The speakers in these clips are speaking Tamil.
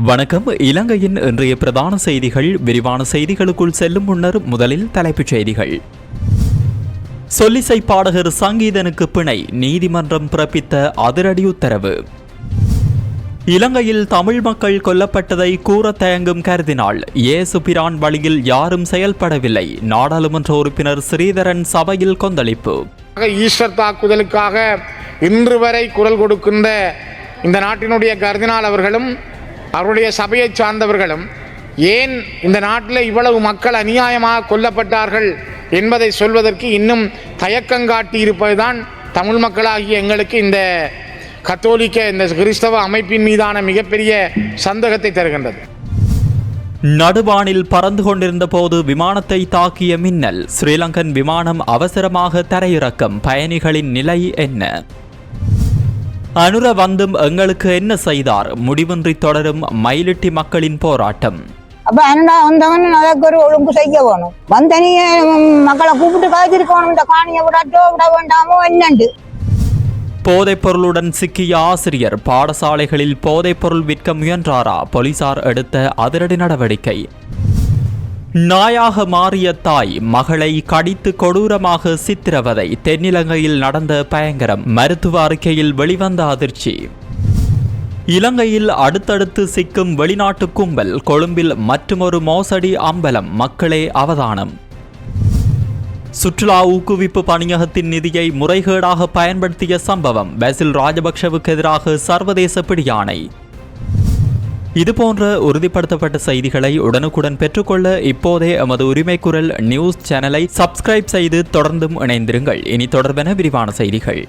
வணக்கம். இலங்கையின் இன்றைய பிரதான செய்திகள். விரிவான செய்திகளுக்குள் செல்லும் முன்னர் முதலில் தலைப்புச் செய்திகள். சொல்லிசை பாடகர் சங்கீதனுக்கு பிணை, நீதிமன்றம் பிறப்பித்த அதிரடி உத்தரவு. இலங்கையில் தமிழ் மக்கள் கொல்லப்பட்டதை கூற தயங்கும் கருதினால் இயேசு பிரான் வழியில் யாரும் செயல்படவில்லை. நாடாளுமன்ற உறுப்பினர் ஸ்ரீதரன் சபையில் கொந்தளிப்பு. ஈஸ்டர் தாக்குதலுக்காக இன்று வரை குரல் கொடுக்கின்ற இந்த நாட்டினுடைய கர்தினால் அவர்களும் அவருடைய சபையை சார்ந்தவர்களும் ஏன் இந்த நாட்டில் இவ்வளவு மக்கள் அநியாயமாக கொல்லப்பட்டார்கள் என்பதை சொல்வதற்கு இன்னும் தயக்கங்காட்டி இருப்பதுதான் தமிழ் மக்களாகிய எங்களுக்கு இந்த கத்தோலிக்க இந்த கிறிஸ்தவ அமைப்பின் மீதான மிகப்பெரிய சந்தேகத்தை தருகின்றது. நடுவானில் பறந்து கொண்டிருந்த போது விமானத்தை தாக்கிய மின்னல். ஸ்ரீலங்கன் விமானம் அவசரமாக தரையிறக்கம். பயணிகளின் நிலை என்ன? அனுர வந்தும் எங்களுக்கு என்ன செய்தார்? முடிவின்றி தொடரும் மயிலிட்டி மக்களின் போராட்டம். அப்ப அண்ணா வந்தவன் அதற்கு ஒரு ஒழுங்கு செய்ய வேணும். வந்தனிய மக்களை கூப்பிட்டு காய்ச்சிருக்கணும். இந்த காணியை விடட்டோ விட வேண்டாமோ என்னண்டு. போதைப் பொருளுடன் சிக்கிய ஆசிரியர். பாடசாலைகளில் போதைப் பொருள் விற்க முயன்றாரா? போலீசார் எடுத்த அதிரடி நடவடிக்கை. நாயாக மாறிய தாய் மகளை கடித்து கொடூரமாக சித்திரவதை. தென்னிலங்கையில் நடந்த பயங்கரம். மருத்துவ அறிக்கையில் வெளிவந்த அதிர்ச்சி. இலங்கையில் அடுத்தடுத்து சிக்கும் வெளிநாட்டு கும்பல். கொழும்பில் மற்றுமொரு மோசடி அம்பலம். மக்களே அவதானம். சுற்றுலா ஊக்குவிப்பு பணியகத்தின் நிதியை முறைகேடாக பயன்படுத்திய சம்பவம். பசில் ராஜபக்ஷவுக்கு எதிராக சர்வதேச பிடியாணை. இதுபோன்ற உறுதிப்படுத்தப்பட்ட செய்திகளை உடனுக்குடன் பெற்றுக்கொள்ள இப்போதே எமது உரிமை குரல் நியூஸ் சேனலை சப்ஸ்கிரைப் செய்து தொடர்ந்தும் இணைந்திருங்கள். இனி தொடர்பென விரிவான செய்திகள்.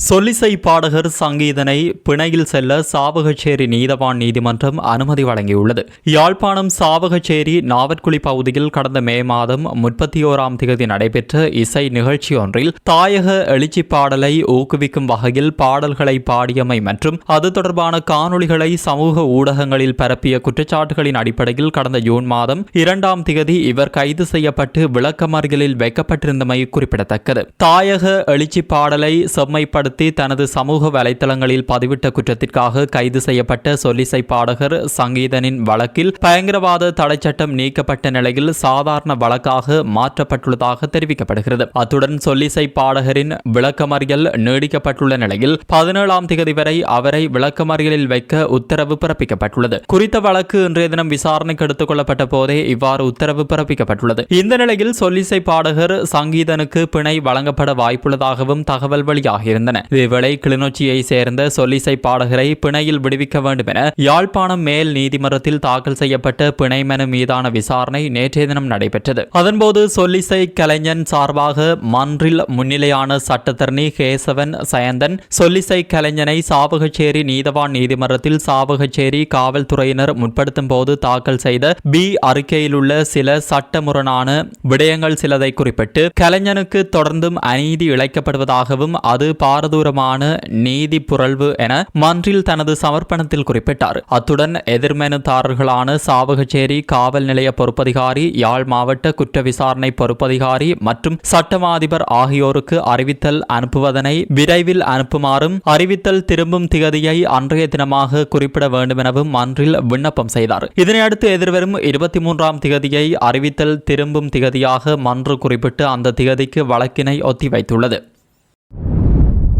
சொல்லிசை பாடகர் சங்கீதனை பிணையில் செல்ல சாவகச்சேரி நீதவான் நீதிமன்றம் அனுமதி வழங்கியுள்ளது. யாழ்ப்பாணம் சாவகச்சேரி நாவற்குழி பகுதியில் கடந்த மே மாதம் 31ஆம் தேதி நடைபெற்ற இசை நிகழ்ச்சி ஒன்றில் தாயக எழுச்சி பாடலை ஊக்குவிக்கும் வகையில் பாடல்களை பாடியமை மற்றும் அது தொடர்பான காணொளிகளை சமூக ஊடகங்களில் பரப்பிய குற்றச்சாட்டுகளின் அடிப்படையில் கடந்த ஜூன் மாதம் 2ஆம் தேதி இவர் கைது செய்யப்பட்டு விளக்கமறியலில் வைக்கப்பட்டிருந்தமை குறிப்பிடத்தக்கது. தாயக எழுச்சி பாடலை செம்மைப்படுத்த தனது சமூக வலைதளங்களில் பதிவிட்ட குற்றத்திற்காக கைது செய்யப்பட்ட சொல்லிசை பாடகர் சங்கீதனின் வழக்கில் பயங்கரவாத தடை சட்டம் நீக்கப்பட்ட நிலையில் சாதாரண வழக்காக மாற்றப்பட்டுள்ளதாக தெரிவிக்கப்படுகிறது. அத்துடன் சொல்லிசை பாடகரின் விளக்கமறியல் நீடிக்கப்பட்டுள்ள நிலையில் 17ஆம் தேதி வரை அவரை விளக்கமறியலில் வைக்க உத்தரவு பிறப்பிக்கப்பட்டுள்ளது. குறித்த வழக்கு இன்றைய தினம் விசாரணைக்கு எடுத்துக் கொள்ளப்பட்ட போதே இவ்வாறு உத்தரவு பிறப்பிக்கப்பட்டுள்ளது. இந்த நிலையில் சொல்லிசை பாடகர் சங்கீதனுக்கு பிணை வழங்கப்பட வாய்ப்புள்ளதாகவும் தகவல் வெளியாகியிருந்தன. இதேவேளை கிளிநொச்சியை சேர்ந்த சொல்லிசை பாடகரை பிணையில் விடுவிக்க வேண்டும் என யாழ்ப்பாணம் மேல் நீதிமன்றத்தில் தாக்கல் செய்யப்பட்ட பிணை மனு மீதான விசாரணை நேற்றைய தினம் நடைபெற்றது. அதன்போது சொல்லிசை கலைஞன் சார்பாக மன்றில் முன்னிலையான சட்டத்தரணி கேசவன் சயந்தன் சொல்லிசை கலைஞனை சாவகச்சேரி நீதவான் நீதிமன்றத்தில் சாவகச்சேரி காவல்துறையினர் முற்படுத்தும் போது தாக்கல் செய்த பி அறிக்கையில் உள்ள சில சட்டமுரணான விடயங்கள் சிலதை குறிப்பிட்டு கலைஞனுக்கு தொடர்ந்தும் அநீதி இழைக்கப்படுவதாகவும் அது பாரதூரமான நீதி புரள்வு என மன்றில் தனது சமர்ப்பணத்தில் குறிப்பிட்டார். அத்துடன் எதிர்மனுதாரர்களான சாவகச்சேரி காவல் நிலைய பொறுப்பதிகாரி, யாழ் மாவட்ட குற்ற விசாரணை பொறுப்பதிகாரி மற்றும் சட்டமா அதிபர் ஆகியோருக்கு அறிவித்தல் அனுப்புவதனை விரைவில் அனுப்புமாறும் அறிவித்தல் திரும்பும் திகதியை அன்றைய தினமாக குறிப்பிட வேண்டும் எனவும் மன்றில் விண்ணப்பம் செய்தார். இதனையடுத்து எதிர்வரும் 23ஆம் திகதியை அறிவித்தல் திரும்பும் திகதியாக மன்று குறிப்பிட்டு அந்த திகதிக்கு வழக்கினை ஒத்திவைத்துள்ளது.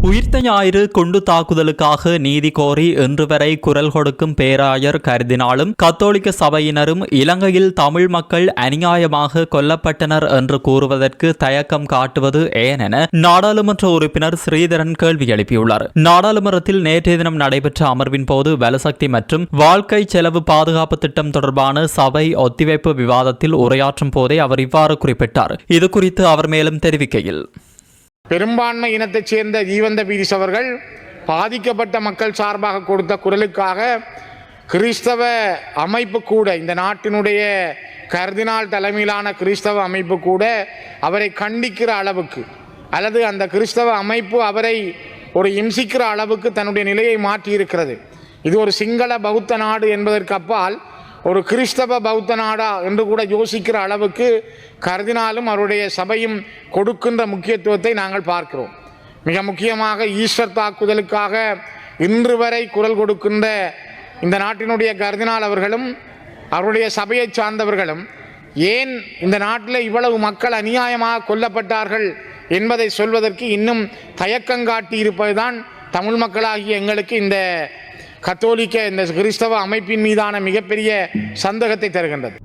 உயிர்த்த ஞாயிறு குண்டு தாக்குதலுக்காக நீதி கோரி இன்று வரை குரல் கொடுக்கும் பேராயர் கருதினாலும் கத்தோலிக்க சபையினரும் இலங்கையில் தமிழ் மக்கள் அநியாயமாக கொல்லப்பட்டனர் என்று கூறுவதற்கு தயக்கம் காட்டுவது ஏன் என நாடாளுமன்ற உறுப்பினர் ஸ்ரீதரன் கேள்வி எழுப்பியுள்ளார். நாடாளுமன்றத்தில் நேற்றைய தினம் நடைபெற்ற அமர்வின் போது வலசக்தி மற்றும் வாழ்க்கை செலவு பாதுகாப்பு திட்டம் தொடர்பான சபை ஒத்திவைப்பு விவாதத்தில் உரையாற்றும் போதே அவர் இவ்வாறு குறிப்பிட்டார். இது குறித்து அவர் மேலும் தெரிவிக்கையில், பெரும்பான்மை இனத்தைச் சேர்ந்த ஜீவந்த பீரிஸ் அவர்கள் பாதிக்கப்பட்ட மக்கள் சார்பாக கொடுத்த குரலுக்காக கிறிஸ்தவ அமைப்பு கூட, இந்த நாட்டினுடைய கர்தினால் தலைமையிலான கிறிஸ்தவ அமைப்பு கூட அவரை கண்டிக்கிற அளவுக்கு அல்லது அந்த கிறிஸ்தவ அமைப்பு அவரை ஒரு இம்சிக்கிற அளவுக்கு தன்னுடைய நிலையை மாற்றியிருக்கிறது. இது ஒரு சிங்கள பௌத்த நாடு என்பதற்கு அப்பால் ஒரு கிறிஸ்தவ பௌத்த நாடா என்று கூட யோசிக்கிற அளவுக்கு கர்தினாலும் அவருடைய சபையும் கொடுக்கின்ற முக்கியத்துவத்தை நாங்கள் பார்க்கிறோம். மிக முக்கியமாக ஈஸ்டர் தாக்குதலுக்காக இன்று வரை குரல் கொடுக்கின்ற இந்த நாட்டினுடைய கர்தினால் அவர்களும் அவருடைய சபையை சார்ந்தவர்களும் ஏன் இந்த நாட்டில் இவ்வளவு மக்கள் அநியாயமாக கொல்லப்பட்டார்கள் என்பதை சொல்வதற்கு இன்னும் தயக்கங்காட்டி இருப்பதுதான் தமிழ் மக்களாகிய எங்களுக்கு இந்த கத்தோலிக்க இந்த கிறிஸ்தவ அமைப்பின் மீதான மிகப்பெரிய சந்தேகத்தை தருகின்றது.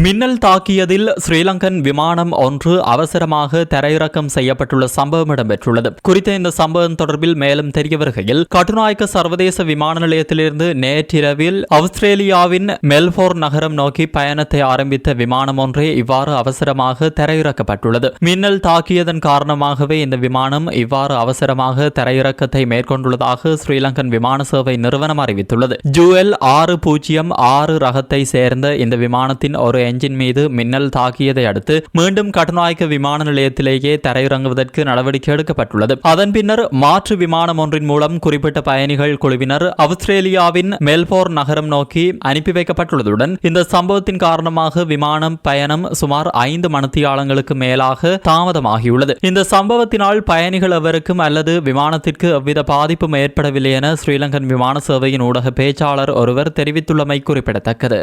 மின்னல் தாக்கியதில் ஸ்ரீலங்கன் விமானம் ஒன்று அவசரமாக தரையிறக்கம் செய்யப்பட்டுள்ள சம்பவம் இடம்பெற்றுள்ளது. குறித்த இந்த சம்பவம் தொடர்பில் மேலும் தெரிய வருகையில், கட்டுநாயக்க சர்வதேச விமான நிலையத்திலிருந்து நேற்றிரவில் ஆஸ்திரேலியாவின் மெல்போர்ன் நகரம் நோக்கி பயணத்தை ஆரம்பித்த விமானம் ஒன்றே இவ்வாறு அவசரமாக தரையிறக்கப்பட்டுள்ளது. மின்னல் தாக்கியதன் காரணமாகவே இந்த விமானம் இவ்வாறு அவசரமாக தரையிறக்கத்தை மேற்கொண்டுள்ளதாக ஸ்ரீலங்கன் விமான சேவை நிறுவனம் அறிவித்துள்ளது. ஜூஎல் 606 ரகத்தை சேர்ந்த இந்த விமானத்தின் ஒரு என்ஜின் மீது மின்னல் தாக்கியதை அடுத்து மீண்டும் கட்டுநாயக்க விமான நிலையத்திலேயே தரையிறங்குவதற்கு நடவடிக்கை எடுக்கப்பட்டுள்ளது. அதன் பின்னர் மாற்று விமானம் ஒன்றின் மூலம் குறிப்பிட்ட பயணிகள் குழுவினர் ஆஸ்திரேலியாவின் மெல்போர்ன் நகரம் நோக்கி அனுப்பி வைக்கப்பட்டுள்ளதுடன் இந்த சம்பவத்தின் காரணமாக விமானம் பயணம் சுமார் 5 மணித்தியாலங்களுக்கு மேலாக தாமதமாகியுள்ளது. இந்த சம்பவத்தினால் பயணிகள் எவருக்கும் அல்லது விமானத்திற்கு எவ்வித பாதிப்பும் ஏற்படவில்லை என ஸ்ரீலங்கன் விமான சேவையின் ஊடக பேச்சாளர் ஒருவர் தெரிவித்துள்ளமை குறிப்பிடத்தக்கது.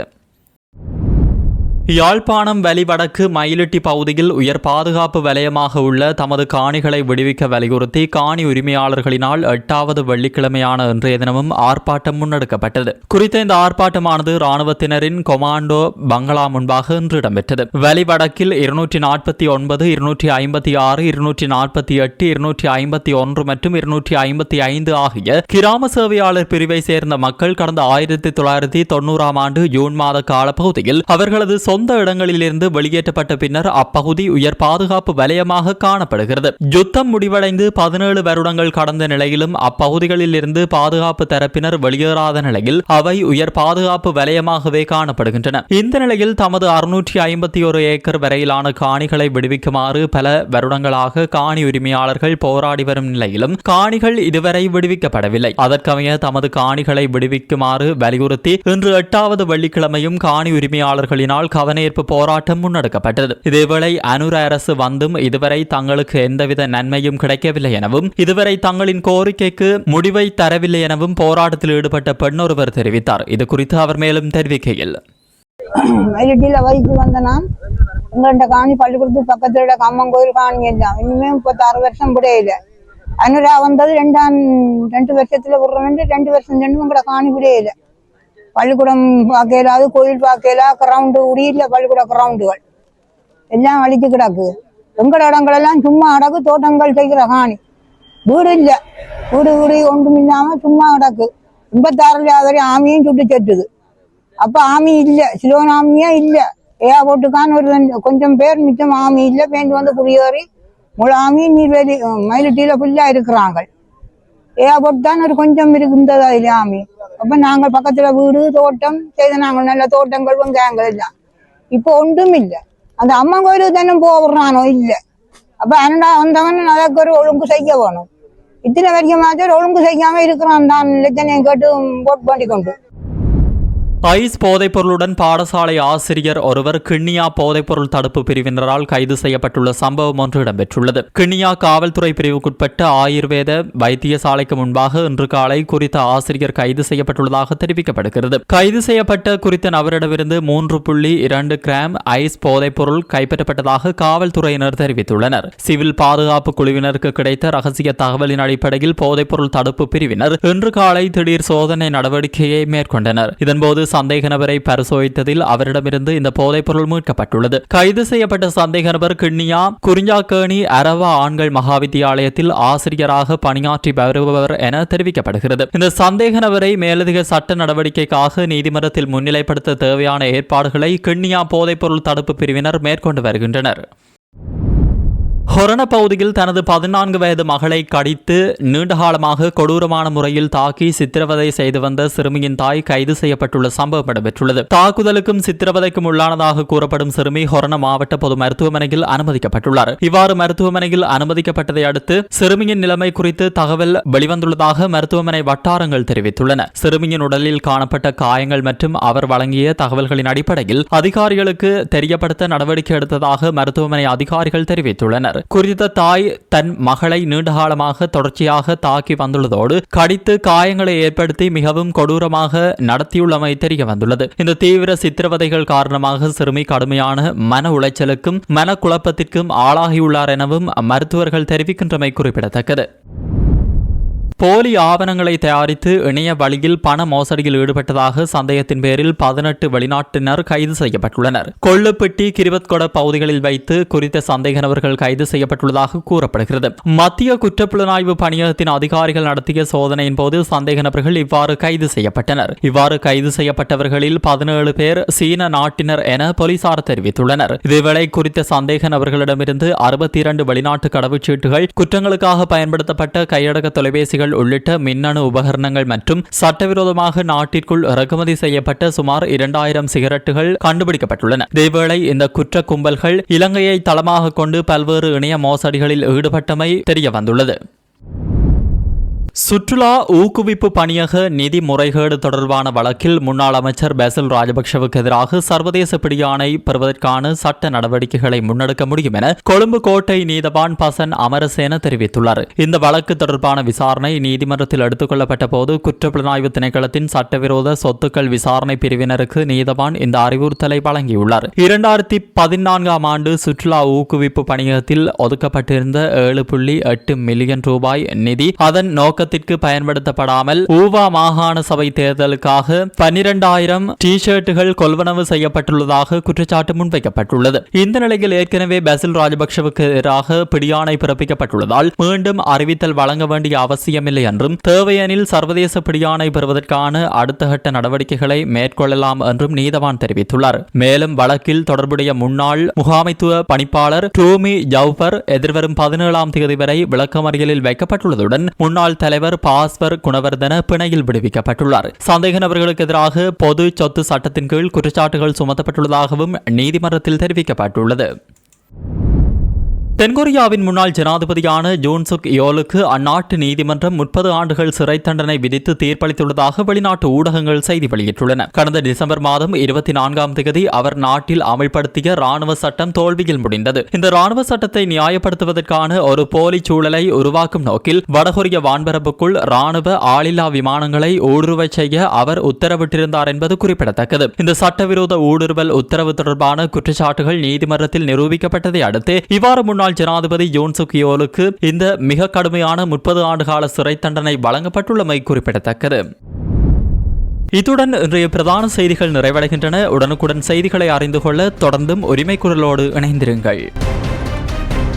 யாழ்ப்பாணம் வலிவடக்கு மயிலிட்டி பகுதியில் உயர் பாதுகாப்பு வலயமாக உள்ள தமது காணிகளை விடுவிக்க வலியுறுத்தி காணி உரிமையாளர்களினால் 8வது வெள்ளிக்கிழமையான இன்றைய தினமும் ஆர்ப்பாட்டம் முன்னெடுக்கப்பட்டது. குறித்த இந்த ஆர்ப்பாட்டமானது இராணுவத்தினரின் கொமாண்டோ பங்களா முன்பாக இன்று இடம்பெற்றது. வலிவடக்கில் 249, 256, 248, 251 மற்றும் 255 ஆகிய கிராம சேவையாளர் பிரிவை சேர்ந்த மக்கள் கடந்த 1990ஆம் ஆண்டு ஜூன் மாத காலப்பகுதியில் அவர்களது சொந்த இடங்களிலிருந்து வெளியேற்றப்பட்ட பின்னர் அப்பகுதி உயர் பாதுகாப்பு வலயமாக காணப்படுகிறது. யுத்தம் முடிவடைந்து 17 வருடங்கள் கடந்த நிலையிலும் அப்பகுதிகளில் இருந்து பாதுகாப்பு தரப்பினர் வெளியேறாத நிலையில் அவை உயர் பாதுகாப்பு வலயமாகவே காணப்படுகின்றன. இந்த நிலையில் தமது 651 ஏக்கர் வரையிலான காணிகளை விடுவிக்குமாறு பல வருடங்களாக காணி உரிமையாளர்கள் போராடி வரும் நிலையிலும் காணிகள் இதுவரை விடுவிக்கப்படவில்லை. அதற்கமைய தமது காணிகளை விடுவிக்குமாறு வலியுறுத்தி இன்று 8வது வெள்ளிக்கிழமையும் காணி உரிமையாளர்களினால் கவனஈர்ப்பு போராட்டம் முன்னெடுக்கப்பட்டது. இதேவேளை அனுர அரசு வந்தும் இதுவரை தங்களுக்கு எந்தவித நன்மையும் கிடைக்கவில்லை எனவும் இதுவரை தங்களின் கோரிக்கைக்கு முடிவை தரவில்லை எனவும் போராட்டத்தில் ஈடுபட்ட பெண் ஒருவர் தெரிவித்தார். இது குறித்து அவர் மேலும் தெரிவிக்கையில், மயிலிட்டியில வயிற்று வந்த நாம் உங்கள்கிட்ட காணி பள்ளிக்கூடத்து பக்கத்துல கம்மன் கோயில் காணி எல்லாம் இனிமே 36 வருஷம் விடையில அனுரா வந்தது 2 வருஷத்துல விடுறோம் 2 வருஷம் உங்களை காணி விடையில பள்ளிக்கூடம் பார்க்கலாது கோயில் பார்க்கலா கிரவுண்டு உடியில பள்ளிக்கூட கிரவுண்டுகள் எல்லாம் அழிச்சு கிடக்கு. எங்கட இடங்கள் எல்லாம் சும்மா கிடக்கு. தோட்டங்கள் செய்கிற காணி வீடு இல்லை. வீடு ஒன்றும் இல்லாம சும்மா கிடக்கு. 56 வரை ஆமியும் சுட்டு செட்டுது. அப்ப ஆமி இல்லை, சிலோன் ஆமியே இல்லை. போட்டுக்கான்னு ஒரு கொஞ்சம் பேர் மிச்சம் ஆமி இல்லை. பேந்து வந்து குடியேறி முழு ஆமி நீர்வேலி மயிலிட்டியில ஃபுல்லா இருக்கிறாங்க. போட்டு தான் ஒரு கொஞ்சம் இருக்குந்ததா இல்லை ஆமி. அப்ப நாங்கள் பக்கத்துல வீடு தோட்டம் செய்த நாங்கள் நல்ல தோட்டங்கள் வெங்காயங்கள் எல்லாம் இப்போ ஒன்றும் இல்லை. அந்த அம்மன் கோயிலுக்கு தானே போடுறானோ இல்லை. அப்ப அண்ணா வந்தவன் அதற்கு ஒரு ஒழுங்கு செய்ய வேணும். இத்தனை வரைக்கும் ஒழுங்கு செய்யாம இருக்கிறான் தான் லட்சணையும் கேட்டு போட் பண்ணி கொண்டு. ஐஸ் போதைப்பொருளுடன் பாடசாலை ஆசிரியர் ஒருவர் கிண்ணியா போதைப்பொருள் தடுப்பு பிரிவினரால் கைது செய்யப்பட்டுள்ள சம்பவம் ஒன்று இடம்பெற்றுள்ளது. கிண்ணியா காவல்துறை பிரிவுக்குட்பட்ட ஆயுர்வேத வைத்தியசாலைக்கு முன்பாக இன்று காலை குறித்த ஆசிரியர் கைது செய்யப்பட்டுள்ளதாக தெரிவிக்கப்படுகிறது. கைது செய்யப்பட்ட குறித்த நபரிடமிருந்து 3.2 கிராம் ஐஸ் போதைப்பொருள் கைப்பற்றப்பட்டதாக காவல்துறையினர் தெரிவித்துள்ளனர். சிவில் பாதுகாப்பு குழுவினருக்கு கிடைத்த ரகசிய தகவலின் அடிப்படையில் போதைப்பொருள் தடுப்பு பிரிவினர் இன்று காலை திடீர் சோதனை நடவடிக்கையை மேற்கொண்டனர். இதன்போது சந்தேக நபரை பரிசோதித்ததில் அவரிடமிருந்து இந்த போதைப்பொருள் மீட்கப்பட்டுள்ளது. கைது செய்யப்பட்ட சந்தேக நபர் கிண்ணியா குறிஞ்சாக்கேணி அரவா ஆண்கள் மகாவித்தியாலயத்தில் ஆசிரியராக பணியாற்றி வருபவர் என தெரிவிக்கப்படுகிறது. இந்த சந்தேக நபரை மேலதிக சட்ட நடவடிக்கைக்காக நீதிமன்றத்தில் முன்னிலைப்படுத்த தேவையான ஏற்பாடுகளை கிண்ணியா போதைப்பொருள் தடுப்பு பிரிவினர் மேற்கொண்டு வருகின்றனர். ஹொரண பகுதியில் தனது 14 வயது மகளை கடித்து நீண்டகாலமாக கொடூரமான முறையில் தாக்கி சித்திரவதை செய்து வந்த சிறுமியின் தாய் கைது செய்யப்பட்டுள்ள சம்பவம் இடம்பெற்றுள்ளது. தாக்குதலுக்கும் சித்திரவதைக்கும் உள்ளானதாக கூறப்படும் சிறுமி ஹொரண மாவட்ட பொது மருத்துவமனையில் அனுமதிக்கப்பட்டுள்ளார். இவ்வாறு மருத்துவமனையில் அனுமதிக்கப்பட்டதை அடுத்து சிறுமியின் நிலைமை குறித்து தகவல் வெளிவந்துள்ளதாக மருத்துவமனை வட்டாரங்கள் தெரிவித்துள்ளன. சிறுமியின் உடலில் காணப்பட்ட காயங்கள் மற்றும் அவர் வழங்கிய தகவல்களின் அடிப்படையில் அதிகாரிகளுக்கு தெரியப்படுத்த நடவடிக்கை எடுத்ததாக மருத்துவமனை அதிகாரிகள் தெரிவித்துள்ளனர். தெரிவித்துள்ளனர். குறித்த தாய் தன் மகளை நீண்டகாலமாக தொடர்ச்சியாக தாக்கி வந்துள்ளதோடு கடித்து காயங்களை ஏற்படுத்தி மிகவும் கொடூரமாக நடத்தியுள்ளமை தெரிய வந்துள்ளது. இந்த தீவிர சித்திரவதைகள் காரணமாக சிறுமி கடுமையான மன உளைச்சலுக்கும் மனக்குழப்பத்திற்கும் ஆளாகியுள்ளார் எனவும் மருத்துவர்கள் தெரிவிக்கின்றமை குறிப்பிடத்தக்கது. போலி ஆவணங்களை தயாரித்து இணைய வழியில் பண மோசடியில் ஈடுபட்டதாக சந்தேகத்தின் பேரில் 18 வெளிநாட்டினர் கைது செய்யப்பட்டுள்ளனர். கொள்ளுப்பட்டி, கிரிவத்கொட பகுதிகளில் வைத்து குறித்த சந்தேக நபர்கள் கைது செய்யப்பட்டுள்ளதாக கூறப்படுகிறது. மத்திய குற்றப்புலனாய்வு பணியகத்தின் அதிகாரிகள் நடத்திய சோதனையின் போது சந்தேக நபர்கள் இவ்வாறு கைது செய்யப்பட்டனர். இவ்வாறு கைது செய்யப்பட்டவர்களில் 17 பேர் சீன நாட்டினர் என போலீசார் தெரிவித்துள்ளனர். இதேவேளை குறித்த சந்தேக நபர்களிடமிருந்து 62 வெளிநாட்டு கடவுச்சீட்டுகள், குற்றங்களுக்காக பயன்படுத்தப்பட்ட கையடக்க தொலைபேசிகள் உள்ளிட்ட மின்னணு உபகரணங்கள் மற்றும் சட்டவிரோதமாக நாட்டிற்குள் இறக்குமதி செய்யப்பட்ட சுமார் 2000 சிகரெட்டுகள் கண்டுபிடிக்கப்பட்டுள்ளன. இதேவேளை இந்த குற்ற கும்பல்கள் இலங்கையை தளமாக கொண்டு பல்வேறு இணைய மோசடிகளில் ஈடுபட்டமை தெரிய வந்துள்ளது. சுற்றுலா ஊக்குவிப்பு பணியக நிதி முறைகேடு தொடர்பான வழக்கில் முன்னாள் அமைச்சர் பெசில் ராஜபக்ஷவுக்கு எதிராக சர்வதேச பிடியாணை பெறுவதற்கான சட்ட நடவடிக்கைகளை முன்னெடுக்க முடியும் என கொழும்பு கோட்டை நீதவான் பசன் அமரசேன தெரிவித்துள்ளார். இந்த வழக்கு தொடர்பான விசாரணை நீதிமன்றத்தில் எடுத்துக் கொள்ளப்பட்ட போது குற்றப்புலனாய்வு திணைக்களத்தின் சட்டவிரோத சொத்துக்கள் விசாரணை பிரிவினருக்கு நீதவான் இந்த அறிவுறுத்தலை வழங்கியுள்ளார். 2014 ஆண்டு சுற்றுலா ஊக்குவிப்பு பணியகத்தில் ஒதுக்கப்பட்டிருந்த 7.8 மில்லியன் ரூபாய் நிதி அதன் நோக்க பயன்படுத்தப்படாமல் ஊவா மாகாண சபை தேர்தலுக்காக 12,000 டி-ஷர்ட்டுகள் கொள்வனவு செய்யப்பட்டுள்ளதாக குற்றச்சாட்டு முன்வைக்கப்பட்டுள்ளது. இந்த நிலையில் ஏற்கனவே பெசில் ராஜபக்ஷவுக்கு எதிராக பிடியாணை பிறப்பிக்கப்பட்டுள்ளதால் மீண்டும் அறிவித்தல் வழங்க வேண்டிய அவசியமில்லை என்றும் தேவையெனில் சர்வதேச பிடியாணை பெறுவதற்கான அடுத்த கட்ட நடவடிக்கைகளை மேற்கொள்ளலாம் என்றும் நீதவான் தெரிவித்துள்ளார். மேலும் வழக்கில் தொடர்புடைய முன்னாள் முகாமைத்துவ பணிப்பாளர் டூமி ஜவுபர் எதிர்வரும் 17ஆம் தேதி வரை விளக்கமறியலில் வைக்கப்பட்டுள்ளதுடன் முன்னாள் தலைவர் பாஸ்வர் குணவர்தன பிணையில் விடுவிக்கப்பட்டுள்ளார். சந்தேக நபர்களுக்கு எதிராக பொது சொத்து சட்டத்தின் கீழ் குற்றச்சாட்டுகள் சுமத்தப்பட்டுள்ளதாகவும் நீதிமன்றத்தில் தெரிவிக்கப்பட்டுள்ளது. தென்கொரியாவின் முன்னாள் ஜனாதிபதியான ஜூன் சுக் யோலுக்கு அந்நாட்டு நீதிமன்றம் 30 ஆண்டுகள் சிறை தண்டனை விதித்து தீர்ப்பளித்துள்ளதாக வெளிநாட்டு ஊடகங்கள் செய்தி வெளியிட்டுள்ளன. கடந்த டிசம்பர் மாதம் 24ஆம் தேதி அவர் நாட்டில் அமல்படுத்திய ராணுவ சட்டம் தோல்வியில் முடிந்தது. இந்த ராணுவ சட்டத்தை நியாயப்படுத்துவதற்கான ஒரு போலி சூழலை உருவாக்கும் நோக்கில் வடகொரிய வான்பரப்புக்குள் ராணுவ ஆளில்லா விமானங்களை ஊடுருவச் செய்ய அவர் உத்தரவிட்டிருந்தார் என்பது குறிப்பிடத்தக்கது. இந்த சட்டவிரோத ஊடுருவல் உத்தரவு தொடர்பான குற்றச்சாட்டுகள் நீதிமன்றத்தில் நிரூபிக்கப்பட்டதை அடுத்து இவ்வாறு முன்னாள் ஜனாதிபதி யோன் சுக் யோலுக்கு இந்த மிக கடுமையான 30 ஆண்டுகால சிறை தண்டனை வழங்கப்பட்டுள்ளமை குறிப்பிடத்தக்கது. இத்துடன் இன்றைய பிரதான செய்திகள் நிறைவடைகின்றன. உடனுக்குடன் செய்திகளை அறிந்து கொள்ள தொடர்ந்தும் உரிமை குரலோடு இணைந்திருங்கள்.